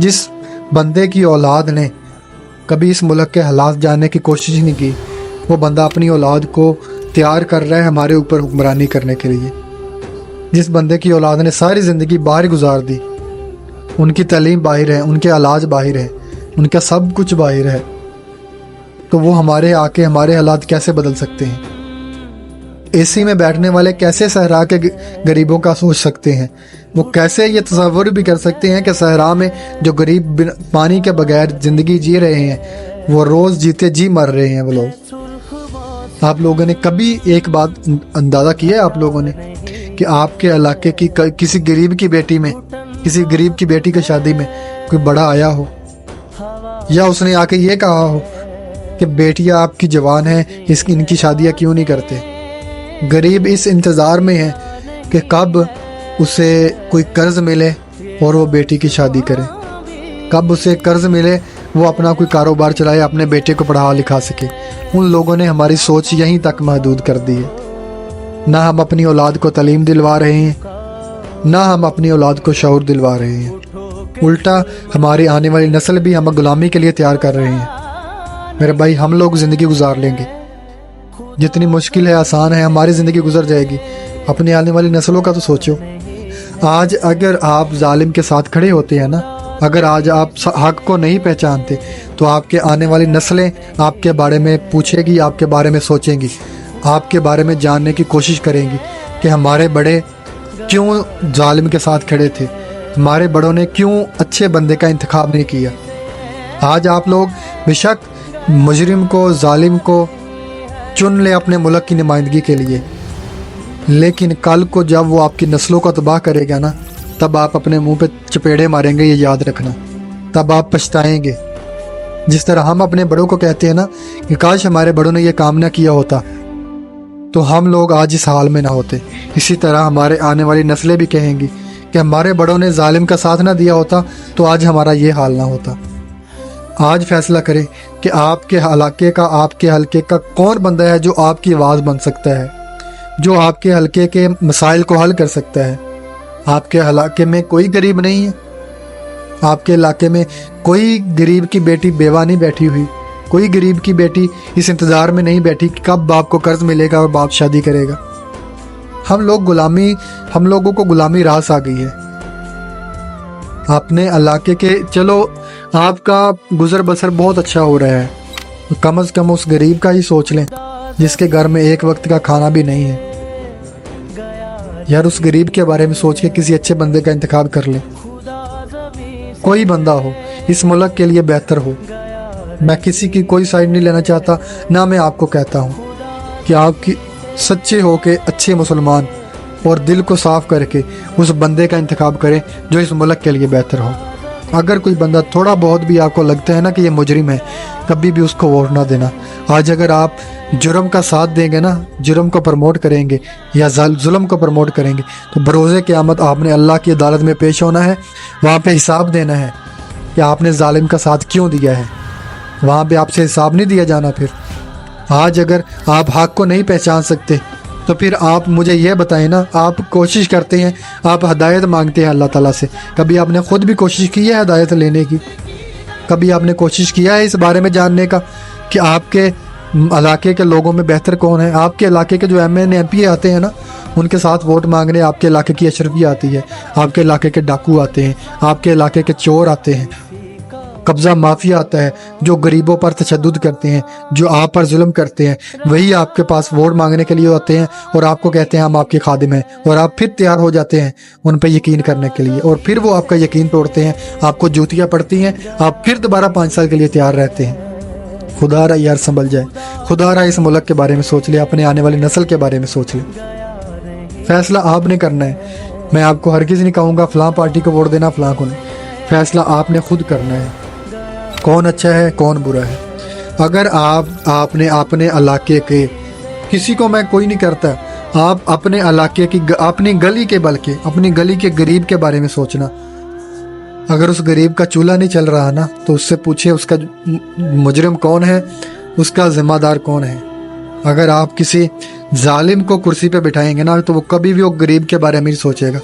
جس بندے کی اولاد نے کبھی اس ملک کے حالات جاننے کی کوشش نہیں کی، وہ بندہ اپنی اولاد کو تیار کر رہا ہے ہمارے اوپر حکمرانی کرنے کے لیے۔ جس بندے کی اولاد نے ساری زندگی باہر گزار دی، ان کی تعلیم باہر ہے، ان کے علاج باہر ہے، ان کا سب کچھ باہر ہے، تو وہ ہمارے آ کے ہمارے حالات کیسے بدل سکتے ہیں؟ اے سی میں بیٹھنے والے کیسے صحرا کے غریبوں کا سوچ سکتے ہیں؟ وہ کیسے یہ تصور بھی کر سکتے ہیں کہ صحرا میں جو غریب پانی کے بغیر زندگی جی رہے ہیں، وہ روز جیتے جی مر رہے ہیں وہ لوگ۔ آپ لوگوں نے کبھی ایک بات اندازہ کیا ہے آپ لوگوں نے کہ آپ کے علاقے کی کسی غریب کی بیٹی میں، کسی غریب کی بیٹی کی شادی میں کوئی بڑا آیا ہو، یا اس نے آ کے یہ کہا ہو کہ بیٹیاں آپ کی جوان ہیں، ان کی شادیاں کیوں نہیں کرتے؟ غریب اس انتظار میں ہے کہ کب اسے کوئی قرض ملے اور وہ بیٹی کی شادی کرے، کب اسے قرض ملے وہ اپنا کوئی کاروبار چلائے، اپنے بیٹے کو پڑھا لکھا سکے۔ ان لوگوں نے ہماری سوچ یہیں تک محدود کر دی ہے۔ نہ ہم اپنی اولاد کو تعلیم دلوا رہے ہیں، نہ ہم اپنی اولاد کو شعور دلوا رہے ہیں، الٹا ہماری آنے والی نسل بھی ہم غلامی کے لیے تیار کر رہے ہیں۔ میرے بھائی، ہم لوگ زندگی گزار لیں گے، جتنی مشکل ہے آسان ہے، ہماری زندگی گزر جائے گی، اپنی آنے والی نسلوں کا تو سوچو۔ آج اگر آپ ظالم کے ساتھ کھڑے ہوتے ہیں نا، اگر آج آپ حق کو نہیں پہچانتے، تو آپ کے آنے والی نسلیں آپ کے بارے میں پوچھے گی، آپ کے بارے میں سوچیں گی، آپ کے بارے میں جاننے کی کوشش کریں گی کہ ہمارے بڑے کیوں ظالم کے ساتھ کھڑے تھے، ہمارے بڑوں نے کیوں اچھے بندے کا انتخاب نہیں کیا۔ آج آپ لوگ بے شک مجرم کو، ظالم کو چن لے اپنے ملک کی نمائندگی کے لیے، لیکن کل کو جب وہ آپ کی نسلوں کو تباہ کرے گا نا، تب آپ اپنے منہ پہ چپیڑے ماریں گے، یہ یاد رکھنا، تب آپ پچھتائیں گے۔ جس طرح ہم اپنے بڑوں کو کہتے ہیں نا کہ کاش ہمارے بڑوں نے یہ کام نہ کیا ہوتا، تو ہم لوگ آج اس حال میں نہ ہوتے۔ اسی طرح ہمارے آنے والی نسلیں بھی کہیں گی کہ ہمارے بڑوں نے ظالم کا ساتھ نہ دیا ہوتا تو آج ہمارا یہ حال نہ ہوتا۔ آج فیصلہ کریں کہ آپ کے علاقے کا، آپ کے حلقے کا کون بندہ ہے جو آپ کی آواز بن سکتا ہے، جو آپ کے حلقے کے مسائل کو حل کر سکتا ہے۔ آپ کے علاقے میں کوئی غریب نہیں ہے، آپ کے علاقے میں کوئی غریب کی بیٹی بیوہ نہیں بیٹھی ہوئی، کوئی غریب کی بیٹی اس انتظار میں نہیں بیٹھی کہ کب باپ کو قرض ملے گا اور باپ شادی کرے گا۔ ہم لوگوں کو غلامی راس آ گئی ہے اپنے علاقے کے۔ چلو آپ کا گزر بسر بہت اچھا ہو رہا ہے، کم از کم اس غریب کا ہی سوچ لیں جس کے گھر میں ایک وقت کا کھانا بھی نہیں ہے۔ یار اس غریب کے بارے میں سوچ کے کسی اچھے بندے کا انتخاب کر لیں، کوئی بندہ ہو اس ملک کے لیے بہتر ہو۔ میں کسی کی کوئی سائڈ نہیں لینا چاہتا، نہ میں آپ کو کہتا ہوں کہ آپ کی سچے ہو کے اچھے مسلمان اور دل کو صاف کر کے اس بندے کا انتخاب کریں جو اس ملک کے لیے بہتر ہو۔ اگر کوئی بندہ تھوڑا بہت بھی آپ کو لگتا ہے نا کہ یہ مجرم ہے، کبھی بھی اس کو ووٹ نہ دینا۔ آج اگر آپ جرم کا ساتھ دیں گے نا، جرم کو پروموٹ کریں گے یا ظلم کو پروموٹ کریں گے، تو بروز قیامت آپ نے اللہ کی عدالت میں پیش ہونا ہے، وہاں پہ حساب دینا ہے کہ آپ نے ظالم کا ساتھ کیوں دیا ہے۔ وہاں پہ آپ سے حساب نہیں دیا جانا۔ پھر آج اگر آپ حق کو نہیں پہچان سکتے تو پھر آپ مجھے یہ بتائیں نا، آپ کوشش کرتے ہیں، آپ ہدایت مانگتے ہیں اللہ تعالیٰ سے، کبھی آپ نے خود بھی کوشش کی ہے ہدایت لینے کی؟ کبھی آپ نے کوشش کیا ہے اس بارے میں جاننے کا کہ آپ کے علاقے کے لوگوں میں بہتر کون ہے؟ آپ کے علاقے کے جو MP آتے ہیں نا، ان کے ساتھ ووٹ مانگنے آپ کے علاقے کی اشرفی آتی ہے، آپ کے علاقے کے ڈاکو آتے ہیں، آپ کے علاقے کے چور آتے ہیں، قبضہ مافیا آتا ہے، جو غریبوں پر تشدد کرتے ہیں، جو آپ پر ظلم کرتے ہیں، وہی آپ کے پاس ووٹ مانگنے کے لیے آتے ہیں اور آپ کو کہتے ہیں ہم آپ کے خادم ہیں، اور آپ پھر تیار ہو جاتے ہیں ان پہ یقین کرنے کے لیے، اور پھر وہ آپ کا یقین توڑتے ہیں، آپ کو جوتیاں پڑتی ہیں، آپ پھر دوبارہ 5 سال کے لیے تیار رہتے ہیں۔ خدا را یار سنبھل جائے، خدا را اس ملک کے بارے میں سوچ لے، اپنے آنے والی نسل کے بارے میں سوچ لے۔ فیصلہ آپ نے کرنا ہے، میں آپ کو ہرگز نہیں کہوں گا فلاں پارٹی کو ووٹ دینا، فلاں کو نہیں۔ فیصلہ آپ نے خود کرنا ہے، کون اچھا ہے کون برا ہے۔ اگر آپ نے اپنے علاقے کے، کسی کو میں کوئی نہیں کرتا، آپ اپنے علاقے کی، اپنی گلی کے، بلکہ اپنی گلی کے غریب کے بارے میں سوچنا۔ اگر اس غریب کا چولہا نہیں چل رہا نا، تو اس سے پوچھے اس کا مجرم کون ہے، اس کا ذمہ دار کون ہے۔ اگر آپ کسی ظالم کو کرسی پہ بٹھائیں گے نا، تو وہ کبھی بھی وہ غریب کے بارے میں نہیں سوچے گا۔